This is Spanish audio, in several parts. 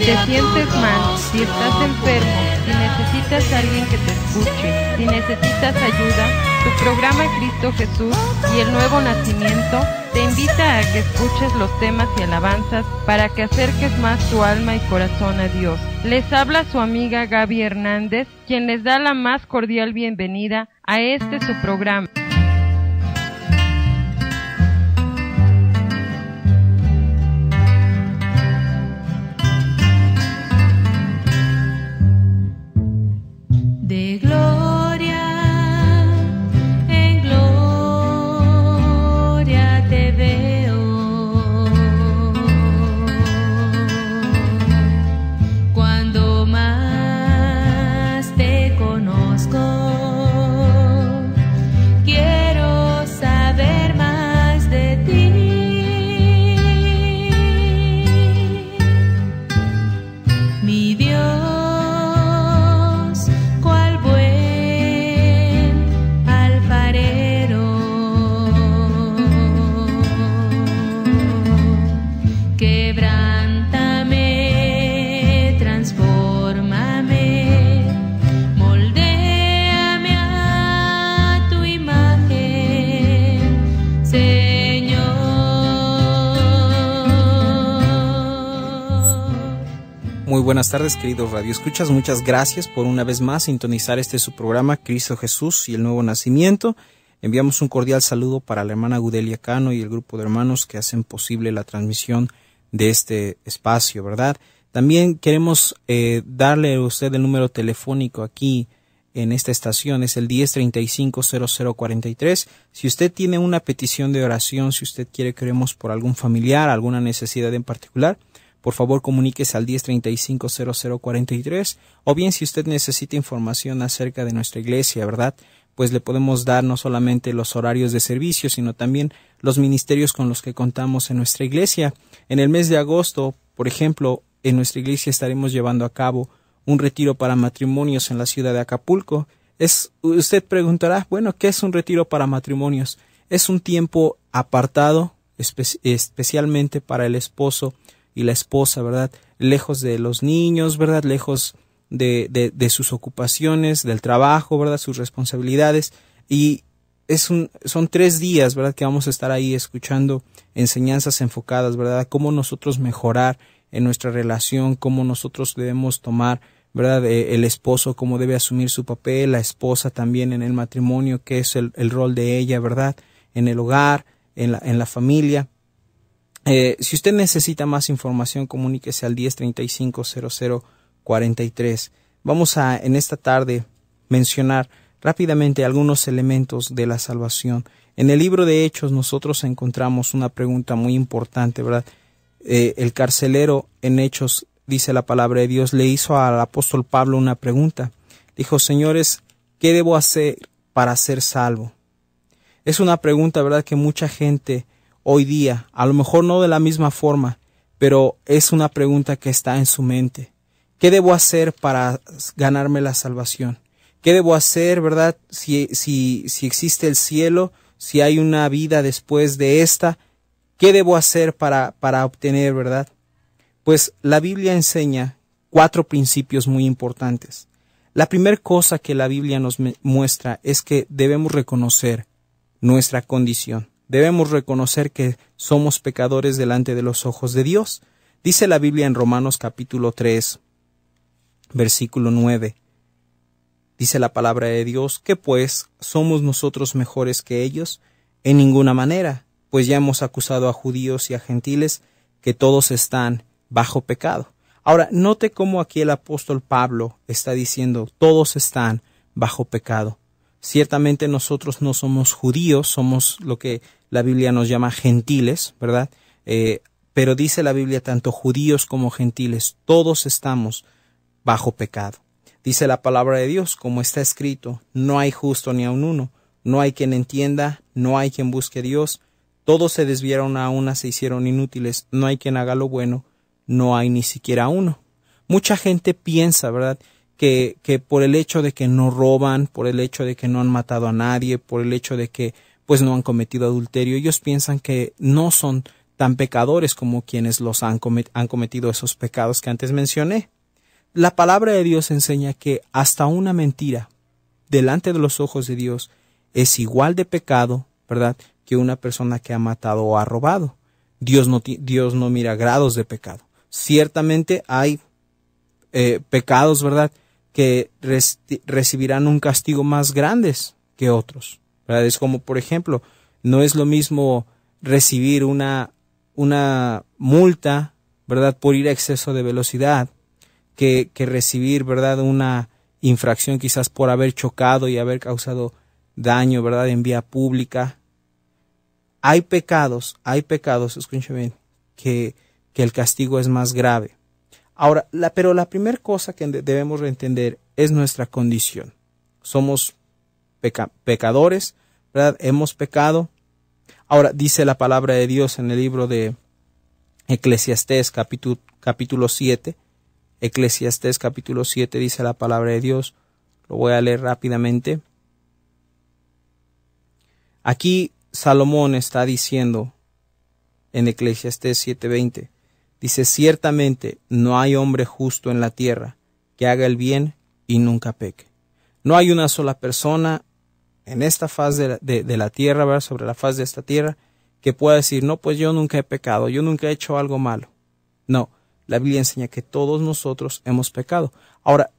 te sientes mal, si estás enfermo, si necesitas a alguien que te escuche, si necesitas ayuda, tu programa Cristo Jesús y el Nuevo Nacimiento te invita a que escuches los temas y alabanzas para que acerques más tu alma y corazón a Dios. Les habla su amiga Gaby Hernández, quien les da la más cordial bienvenida a su programa. De gloria en gloria te veo, cuando más te conozco, quiero saber más de ti. Mi Dios, muy buenas tardes, queridos radioescuchas. Muchas gracias por una vez más sintonizar su programa Cristo Jesús y el Nuevo Nacimiento. Enviamos un cordial saludo para la hermana Gudelia Cano y el grupo de hermanos que hacen posible la transmisión de este espacio, ¿verdad? También queremos darle a usted el número telefónico aquí en esta estación, es el 1035-0043. Si usted tiene una petición de oración, si usted quiere que oremos por algún familiar, alguna necesidad en particular, por favor comuníquese al 1035-0043, o bien si usted necesita información acerca de nuestra iglesia, ¿verdad? Pues le podemos dar no solamente los horarios de servicio, sino también los ministerios con los que contamos en nuestra iglesia. En el mes de agosto, por ejemplo, en nuestra iglesia estaremos llevando a cabo un retiro para matrimonios en la ciudad de Acapulco. Usted preguntará, bueno, ¿qué es un retiro para matrimonios? Es un tiempo apartado especialmente para el esposo y la esposa, ¿verdad? Lejos de los niños, ¿verdad? Lejos de sus ocupaciones, del trabajo, ¿verdad? Sus responsabilidades. Y son 3 días, ¿verdad? Que vamos a estar ahí escuchando enseñanzas enfocadas, ¿verdad? Cómo nosotros mejorar en nuestra relación, cómo nosotros debemos tomar, ¿verdad? El esposo, cómo debe asumir su papel, la esposa también en el matrimonio, qué es el rol de ella, ¿verdad? En el hogar, en la familia. Si usted necesita más información, comuníquese al 1035-0043. Vamos a, en esta tarde, mencionar rápidamente algunos elementos de la salvación. En el libro de Hechos nosotros encontramos una pregunta muy importante, ¿verdad? El carcelero en Hechos, dice la palabra de Dios, le hizo al apóstol Pablo una pregunta. Dijo, señores, ¿qué debo hacer para ser salvo? Es una pregunta, ¿verdad?, que mucha gente hoy día, a lo mejor no de la misma forma, pero es una pregunta que está en su mente. ¿Qué debo hacer para ganarme la salvación? ¿Qué debo hacer, verdad, si existe el cielo, si hay una vida después de esta? ¿Qué debo hacer para obtener, verdad? Pues la Biblia enseña 4 principios muy importantes. La primera cosa que la Biblia nos muestra es que debemos reconocer nuestra condición. Debemos reconocer que somos pecadores delante de los ojos de Dios. Dice la Biblia en Romanos capítulo 3, versículo 9. Dice la palabra de Dios, ¿qué pues somos nosotros mejores que ellos? En ninguna manera, pues ya hemos acusado a judíos y a gentiles que todos están bajo pecado. Ahora, note cómo aquí el apóstol Pablo está diciendo, todos están bajo pecado. Ciertamente nosotros no somos judíos, somos lo que la Biblia nos llama gentiles, ¿verdad? Pero dice la Biblia, tanto judíos como gentiles, todos estamos bajo pecado. Dice la palabra de Dios, como está escrito, no hay justo ni aun uno, no hay quien entienda, no hay quien busque a Dios, todos se desviaron a una, se hicieron inútiles, no hay quien haga lo bueno, no hay ni siquiera uno. Mucha gente piensa, ¿verdad?, que por el hecho de que no roban, por el hecho de que no han matado a nadie, por el hecho de que pues no han cometido adulterio, ellos piensan que no son tan pecadores como quienes los han cometido esos pecados que antes mencioné. La palabra de Dios enseña que hasta una mentira delante de los ojos de Dios es igual de pecado, ¿verdad?, que una persona que ha matado o ha robado. Dios no mira grados de pecado. Ciertamente hay pecados, ¿verdad?, que recibirán un castigo más grandes que otros, ¿verdad? Es como, por ejemplo, no es lo mismo recibir una multa, ¿verdad?, por ir a exceso de velocidad que recibir, ¿verdad?, una infracción quizás por haber chocado y haber causado daño, ¿verdad?, en vía pública. Hay pecados, escúchame bien, que el castigo es más grave. Ahora, pero la primera cosa que debemos entender es nuestra condición. Somos pecadores, ¿verdad? Hemos pecado. Ahora, dice la palabra de Dios en el libro de Eclesiastés, capítulo 7. Eclesiastés, capítulo 7, dice la palabra de Dios. Lo voy a leer rápidamente. Aquí Salomón está diciendo en Eclesiastés 7:20, dice: ciertamente no hay hombre justo en la tierra que haga el bien y nunca peque. No hay una sola persona en esta faz de la tierra, ¿verdad?, sobre la faz de esta tierra, que pueda decir: no, pues yo nunca he pecado, yo nunca he hecho algo malo. No, la Biblia enseña que todos nosotros hemos pecado. Ahora,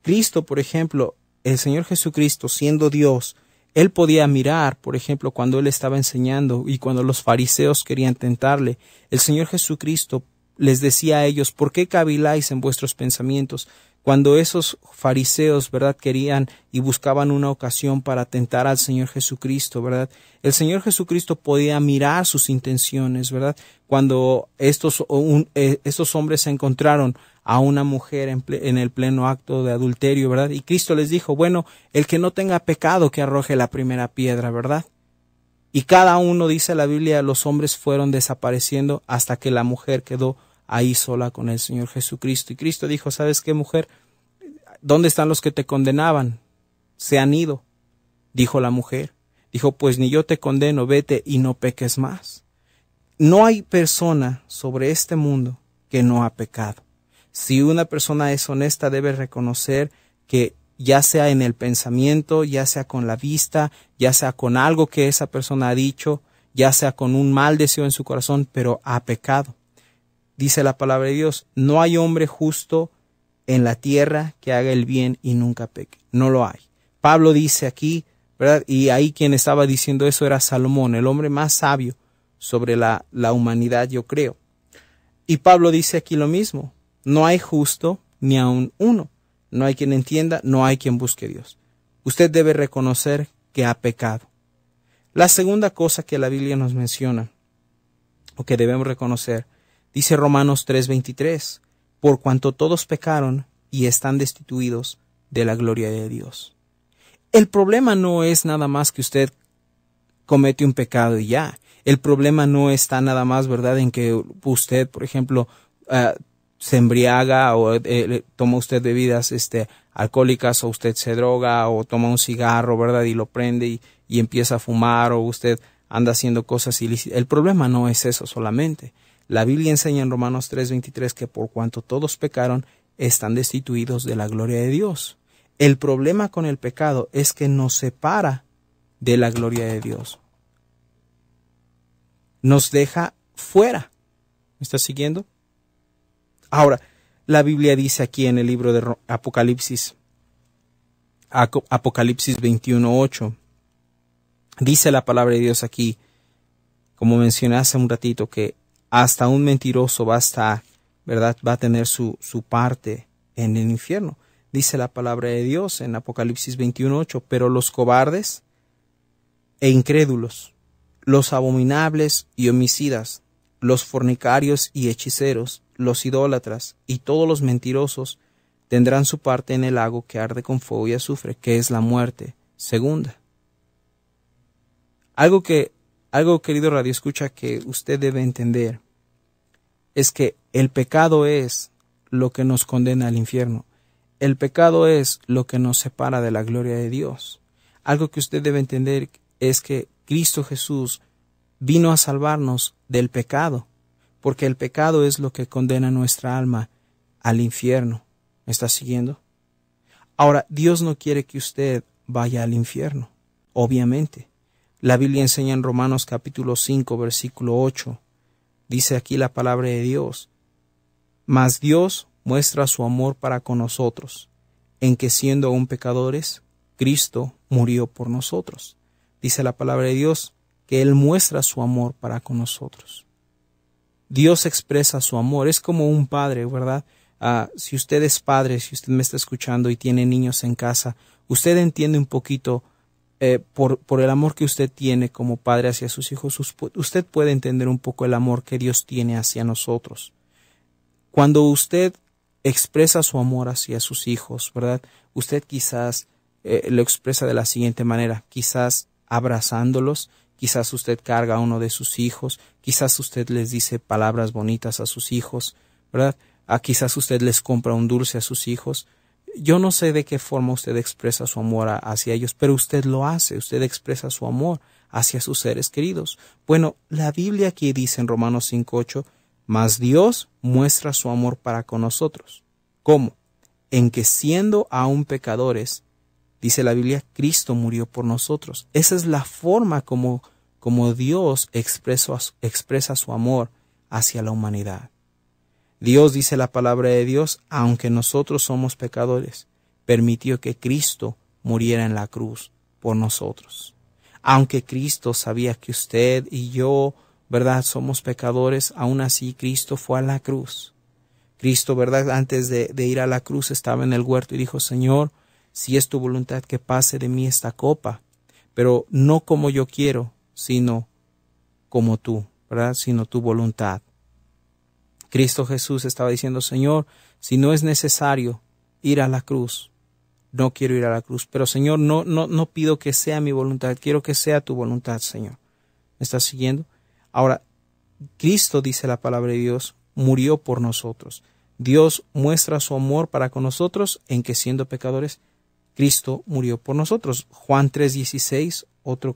Cristo, por ejemplo, el Señor Jesucristo, siendo Dios, Él podía mirar, por ejemplo, cuando Él estaba enseñando y cuando los fariseos querían tentarle, el Señor Jesucristo les decía a ellos: ¿por qué caviláis en vuestros pensamientos? Cuando esos fariseos, ¿verdad?, querían y buscaban una ocasión para tentar al Señor Jesucristo, ¿verdad?, el Señor Jesucristo podía mirar sus intenciones, ¿verdad? Cuando estos hombres se encontraron a una mujer en el pleno acto de adulterio, ¿verdad?, y Cristo les dijo: bueno, el que no tenga pecado que arroje la primera piedra, ¿verdad? Y cada uno, dice la Biblia, los hombres fueron desapareciendo hasta que la mujer quedó ahí sola con el Señor Jesucristo. Y Cristo dijo: ¿sabes qué, mujer? ¿Dónde están los que te condenaban? Se han ido. Dijo la mujer. Dijo: pues ni yo te condeno, vete y no peques más. No hay persona sobre este mundo que no ha pecado. Si una persona es honesta, debe reconocer que ya sea en el pensamiento, ya sea con la vista, ya sea con algo que esa persona ha dicho, ya sea con un mal deseo en su corazón, pero ha pecado. Dice la palabra de Dios: no hay hombre justo en la tierra que haga el bien y nunca peque. No lo hay. Pablo dice aquí, ¿verdad?, y ahí quien estaba diciendo eso era Salomón, el hombre más sabio sobre la humanidad, yo creo. Y Pablo dice aquí lo mismo: no hay justo ni aun uno. No hay quien entienda, no hay quien busque a Dios. Usted debe reconocer que ha pecado. La segunda cosa que la Biblia nos menciona, o que debemos reconocer, dice Romanos 3:23, por cuanto todos pecaron y están destituidos de la gloria de Dios. El problema no es nada más que usted comete un pecado y ya. El problema no está nada más, ¿verdad?, en que usted, por ejemplo, se embriaga o toma usted bebidas alcohólicas, o usted se droga o toma un cigarro, ¿verdad?, y lo prende y empieza a fumar, o usted anda haciendo cosas ilícitas. El problema no es eso solamente. La Biblia enseña en Romanos 3:23 que por cuanto todos pecaron, están destituidos de la gloria de Dios. El problema con el pecado es que nos separa de la gloria de Dios. Nos deja fuera. ¿Me estás siguiendo? Ahora, la Biblia dice aquí en el libro de Apocalipsis 21:8, dice la palabra de Dios aquí, como mencioné hace un ratito, que hasta un mentiroso va a estar, ¿verdad?, va a tener su parte en el infierno. Dice la palabra de Dios en Apocalipsis 21:8, pero los cobardes e incrédulos, los abominables y homicidas, los fornicarios y hechiceros, los idólatras y todos los mentirosos tendrán su parte en el lago que arde con fuego y azufre, que es la muerte segunda. Algo, querido radioescucha, que usted debe entender es que el pecado es lo que nos condena al infierno. El pecado es lo que nos separa de la gloria de Dios. Algo que usted debe entender es que Cristo Jesús vino a salvarnos del pecado, porque el pecado es lo que condena nuestra alma al infierno. ¿Me está siguiendo? Ahora, Dios no quiere que usted vaya al infierno, obviamente. La Biblia enseña en Romanos capítulo 5, versículo 8. Dice aquí la palabra de Dios: mas Dios muestra su amor para con nosotros, en que siendo aún pecadores, Cristo murió por nosotros. Dice la palabra de Dios que Él muestra su amor para con nosotros. Dios expresa su amor. Es como un padre, ¿verdad? Si usted es padre, si usted me está escuchando y tiene niños en casa, usted entiende un poquito por el amor que usted tiene como padre hacia sus hijos. Usted puede entender un poco el amor que Dios tiene hacia nosotros. Cuando usted expresa su amor hacia sus hijos, ¿verdad? Usted quizás lo expresa de la siguiente manera: quizás abrazándolos, quizás usted carga a uno de sus hijos, quizás usted les dice palabras bonitas a sus hijos, ¿verdad? Quizás usted les compra un dulce a sus hijos. Yo no sé de qué forma usted expresa su amor hacia ellos, pero usted lo hace, usted expresa su amor hacia sus seres queridos. Bueno, la Biblia aquí dice en Romanos 5:8, mas Dios muestra su amor para con nosotros. ¿Cómo? En que siendo aún pecadores, dice la Biblia, Cristo murió por nosotros. Esa es la forma como Dios expresa su amor hacia la humanidad. Dios, dice la palabra de Dios, aunque nosotros somos pecadores, permitió que Cristo muriera en la cruz por nosotros. Aunque Cristo sabía que usted y yo, ¿verdad?, somos pecadores, aún así Cristo fue a la cruz. Cristo, ¿verdad?, antes de ir a la cruz estaba en el huerto y dijo: Señor, si es tu voluntad que pase de mí esta copa, pero no como yo quiero, sino como tú, ¿verdad?, sino tu voluntad. Cristo Jesús estaba diciendo: Señor, si no es necesario ir a la cruz, no quiero ir a la cruz, pero Señor, no pido que sea mi voluntad, quiero que sea tu voluntad, Señor. ¿Me estás siguiendo? Ahora, Cristo, dice la palabra de Dios, murió por nosotros. Dios muestra su amor para con nosotros en que siendo pecadores, Cristo murió por nosotros. Juan 3:16, otro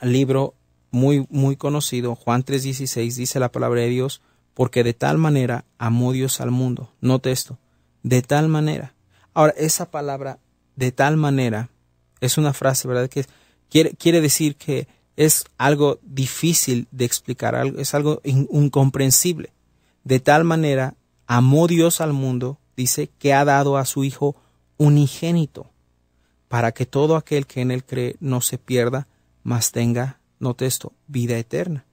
libro muy conocido, Juan 3:16, dice la palabra de Dios: porque de tal manera amó Dios al mundo. Note esto, de tal manera. Ahora, esa palabra, de tal manera, es una frase, ¿verdad?, que quiere decir que es algo difícil de explicar, es algo incomprensible. De tal manera amó Dios al mundo, dice, que ha dado a su Hijo unigénito, para que todo aquel que en él cree no se pierda, mas tenga, note esto, vida eterna.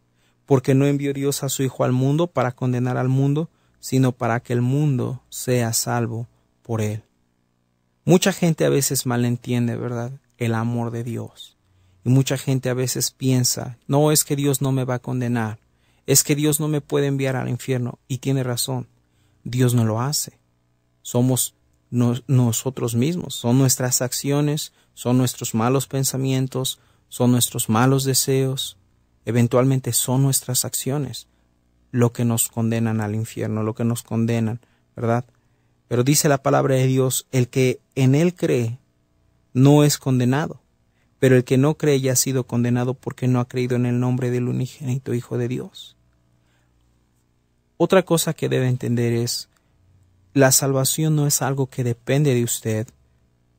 Porque no envió Dios a su Hijo al mundo para condenar al mundo, sino para que el mundo sea salvo por él. Mucha gente a veces malentiende, ¿verdad?, el amor de Dios. Y mucha gente a veces piensa: no, es que Dios no me va a condenar, es que Dios no me puede enviar al infierno. Y tiene razón, Dios no lo hace. Somos nosotros mismos, son nuestras acciones, son nuestros malos pensamientos, son nuestros malos deseos, eventualmente son nuestras acciones lo que nos condenan al infierno, lo que nos condenan, ¿verdad? Pero dice la palabra de Dios: el que en él cree no es condenado, pero el que no cree ya ha sido condenado porque no ha creído en el nombre del unigénito Hijo de Dios. Otra cosa que debe entender es: la salvación no es algo que depende de usted,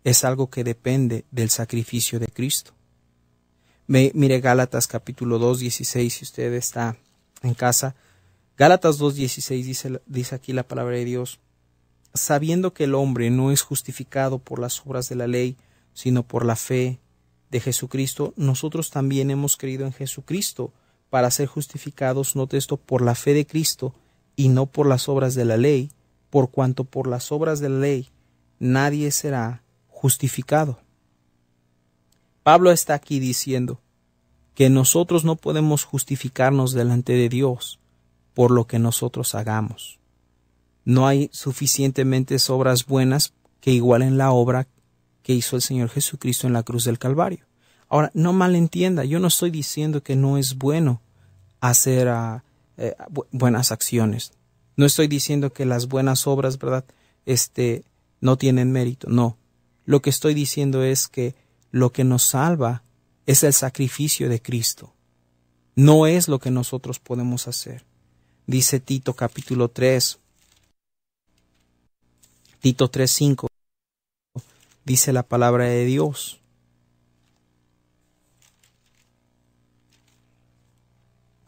es algo que depende del sacrificio de Cristo. Mire Gálatas capítulo 2:16, si usted está en casa. Gálatas 2:16 dice aquí la palabra de Dios: sabiendo que el hombre no es justificado por las obras de la ley, sino por la fe de Jesucristo, nosotros también hemos creído en Jesucristo para ser justificados, note esto, por la fe de Cristo y no por las obras de la ley, por cuanto por las obras de la ley nadie será justificado. Pablo está aquí diciendo que nosotros no podemos justificarnos delante de Dios por lo que nosotros hagamos. No hay suficientemente obras buenas que igualen la obra que hizo el Señor Jesucristo en la cruz del Calvario. Ahora, no malentienda, yo no estoy diciendo que no es bueno hacer buenas acciones. No estoy diciendo que las buenas obras, ¿verdad?, no tienen mérito. No. Lo que estoy diciendo es que lo que nos salva Es el sacrificio de Cristo. No es lo que nosotros podemos hacer. Dice Tito capítulo 3, Tito 3:5, dice la palabra de Dios.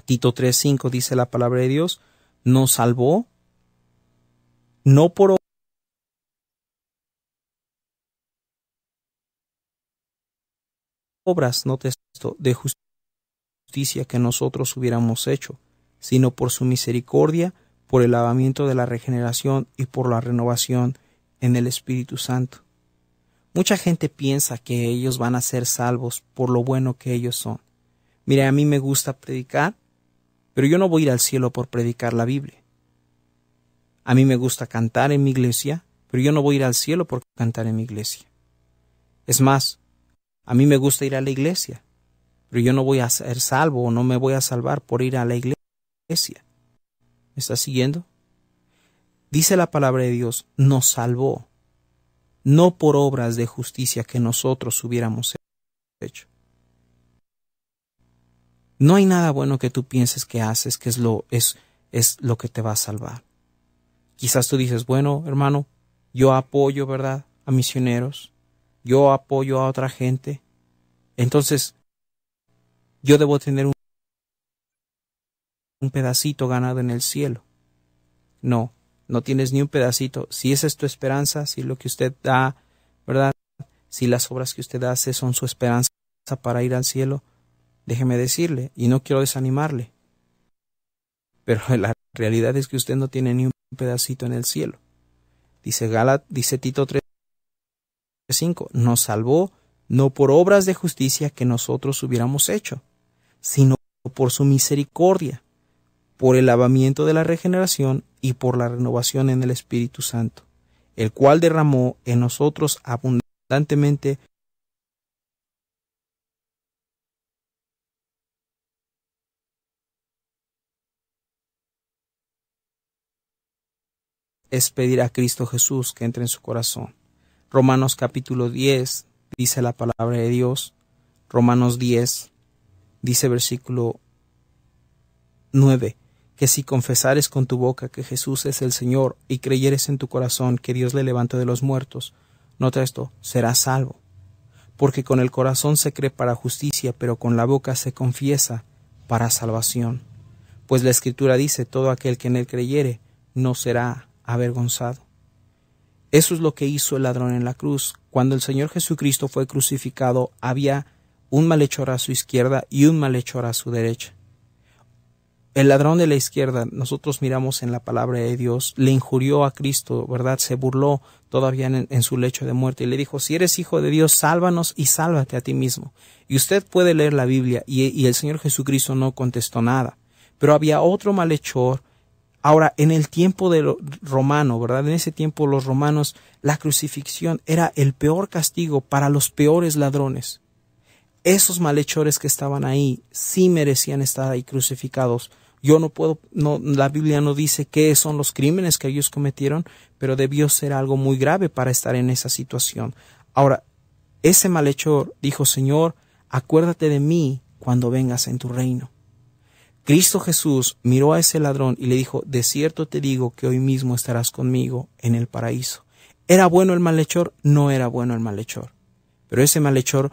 Tito 3:5 dice la palabra de Dios, nos salvó no por obras, no texto, de justicia que nosotros hubiéramos hecho, sino por su misericordia, por el lavamiento de la regeneración y por la renovación en el Espíritu Santo. Mucha gente piensa que ellos van a ser salvos por lo bueno que ellos son. Mire, a mí me gusta predicar, pero yo no voy a ir al cielo por predicar la Biblia. A mí me gusta cantar en mi iglesia, pero yo no voy a ir al cielo por cantar en mi iglesia. Es más, a mí me gusta ir a la iglesia, pero yo no voy a ser salvo o no me voy a salvar por ir a la iglesia. ¿Me está siguiendo? Dice la palabra de Dios, nos salvó, no por obras de justicia que nosotros hubiéramos hecho. No hay nada bueno que tú pienses que haces que es lo que te va a salvar. Quizás tú dices, bueno, hermano, yo apoyo, ¿verdad?, a misioneros, yo apoyo a otra gente, entonces yo debo tener un pedacito ganado en el cielo. No, no tienes ni un pedacito. Si esa es tu esperanza, si lo que usted da, ¿verdad?, si las obras que usted hace son su esperanza para ir al cielo, déjeme decirle, y no quiero desanimarle, pero la realidad es que usted no tiene ni un pedacito en el cielo. Dice Tito 3:5, nos salvó no por obras de justicia que nosotros hubiéramos hecho, sino por su misericordia, por el lavamiento de la regeneración y por la renovación en el Espíritu Santo, el cual derramó en nosotros abundantemente es pedir a Cristo Jesús que entre en su corazón. Romanos capítulo 10 dice la palabra de Dios. Romanos 10 dice versículo 9, que si confesares con tu boca que Jesús es el Señor y creyeres en tu corazón que Dios le levantó de los muertos, nota esto, serás salvo. Porque con el corazón se cree para justicia, pero con la boca se confiesa para salvación. Pues la Escritura dice, todo aquel que en él creyere no será avergonzado. Eso es lo que hizo el ladrón en la cruz. Cuando el Señor Jesucristo fue crucificado, había un malhechor a su izquierda y un malhechor a su derecha. El ladrón de la izquierda, nosotros miramos en la palabra de Dios, le injurió a Cristo, ¿verdad? Se burló todavía en su lecho de muerte y le dijo, si eres hijo de Dios, sálvanos y sálvate a ti mismo. Y usted puede leer la Biblia y el Señor Jesucristo no contestó nada. Pero había otro malhechor. Ahora, en el tiempo romano, ¿verdad? En ese tiempo los romanos, la crucifixión era el peor castigo para los peores ladrones. Esos malhechores que estaban ahí sí merecían estar ahí crucificados. La Biblia no dice qué son los crímenes que ellos cometieron, pero debió ser algo muy grave para estar en esa situación. Ahora, ese malhechor dijo, Señor, acuérdate de mí cuando vengas en tu reino. Cristo Jesús miró a ese ladrón y le dijo, de cierto te digo que hoy mismo estarás conmigo en el paraíso. ¿Era bueno el malhechor? No era bueno el malhechor. Pero ese malhechor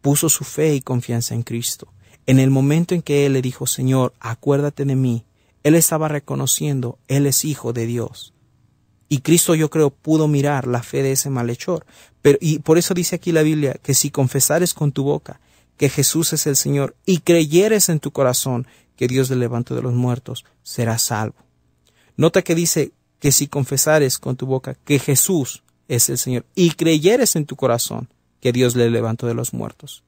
puso su fe y confianza en Cristo. En el momento en que él le dijo, Señor, acuérdate de mí, él estaba reconociendo, él es hijo de Dios. Y Cristo, yo creo, pudo mirar la fe de ese malhechor. Y por eso dice aquí la Biblia que si confesares con tu boca que Jesús es el Señor y creyeres en tu corazón que Dios le levantó de los muertos, serás salvo. Nota que dice que si confesares con tu boca que Jesús es el Señor y creyeres en tu corazón que Dios le levantó de los muertos.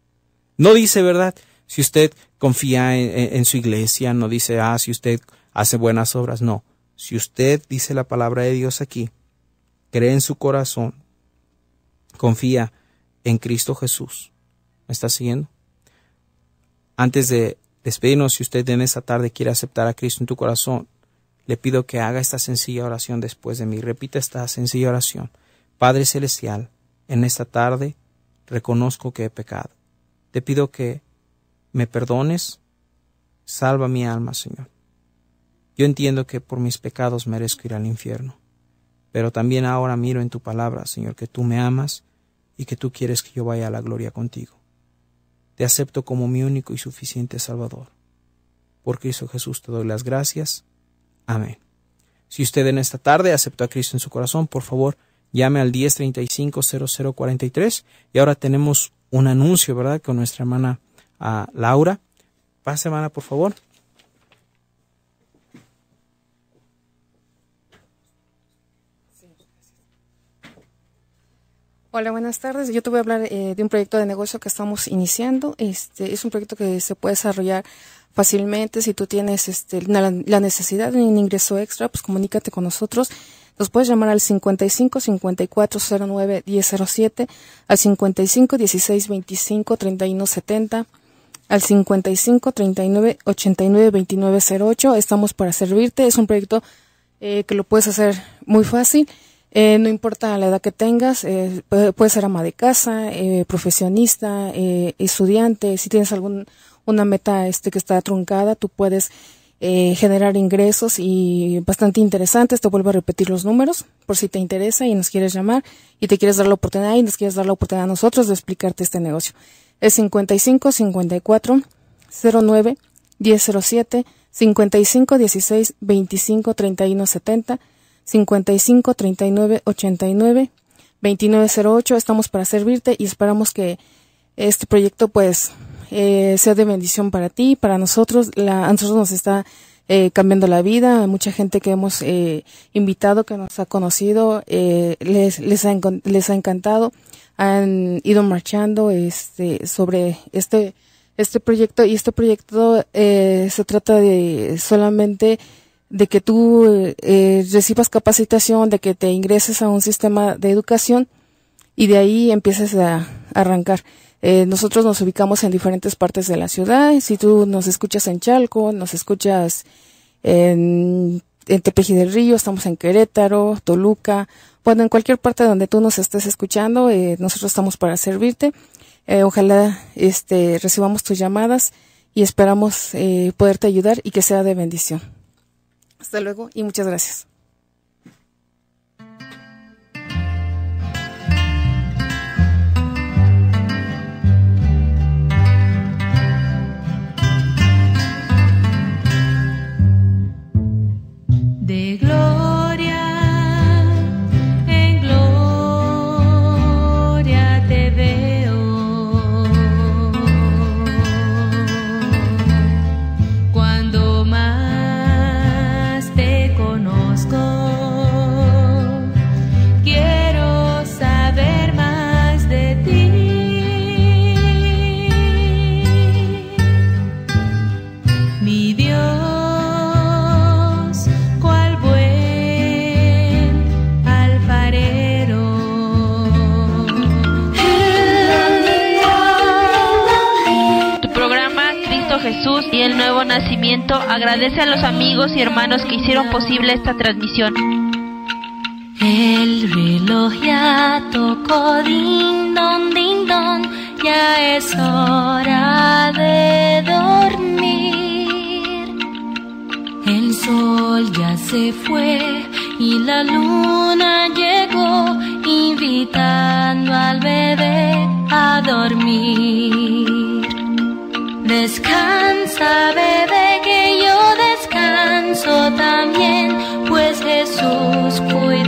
No dice, ¿verdad? Si usted confía en su iglesia, no dice, si usted hace buenas obras, no. Si usted, dice la palabra de Dios aquí, cree en su corazón, confía en Cristo Jesús. ¿Me está siguiendo? Antes de despedirnos, si usted en esta tarde quiere aceptar a Cristo en tu corazón, le pido que haga esta sencilla oración después de mí. Repita esta sencilla oración. Padre Celestial, en esta tarde reconozco que he pecado. Te pido que me perdones, salva mi alma, Señor. Yo entiendo que por mis pecados merezco ir al infierno, pero también ahora miro en tu palabra, Señor, que tú me amas y que tú quieres que yo vaya a la gloria contigo. Te acepto como mi único y suficiente Salvador. Por Cristo Jesús te doy las gracias. Amén. Si usted en esta tarde aceptó a Cristo en su corazón, por favor, llame al 1035-0043. Y ahora tenemos un anuncio, ¿verdad?, con nuestra hermana Laura. Pase, hermana, por favor. Hola, buenas tardes. Yo te voy a hablar de un proyecto de negocio que estamos iniciando. Es un proyecto que se puede desarrollar fácilmente. Si tú tienes la necesidad de un ingreso extra, pues comunícate con nosotros. Nos puedes llamar al 55 54 09 1007, al 55 16 25 31 70, al 55 39 89 29 08. Estamos para servirte. Es un proyecto que lo puedes hacer muy fácil. No importa la edad que tengas, puede ser ama de casa, profesionista, estudiante. Si tienes una meta que está truncada, tú puedes generar ingresos y bastante interesantes. Te vuelvo a repetir los números por si te interesa y nos quieres llamar y te quieres dar la oportunidad y nos quieres dar la oportunidad a nosotros de explicarte este negocio. Es 55 54 09 1007, 55 16 25 31 70, 55 39 89 29 08. Estamos para servirte y esperamos que este proyecto pues sea de bendición para ti, para nosotros. A nosotros nos está cambiando la vida. Mucha gente que hemos invitado, que nos ha conocido, les ha encantado. Han ido marchando sobre este proyecto, y este proyecto se trata de solamente de que tú recibas capacitación, de que te ingreses a un sistema de educación y de ahí empieces a arrancar. Nosotros nos ubicamos en diferentes partes de la ciudad. Si tú nos escuchas en Chalco, nos escuchas en Tepeji del Río, estamos en Querétaro, Toluca, bueno, en cualquier parte donde tú nos estés escuchando, nosotros estamos para servirte. Ojalá recibamos tus llamadas y esperamos poderte ayudar y que sea de bendición. Hasta luego y muchas gracias. De gloria en gloria te veo, cuando más te conozco, quiero saber más de ti. Mi Dios, Jesús y el Nuevo Nacimiento agradece a los amigos y hermanos que hicieron posible esta transmisión. El reloj ya tocó ding don, ya es hora de dormir. El sol ya se fue y la luna llegó, invitando al bebé a dormir. Descansa, bebé, que yo descanso también, pues Jesús cuida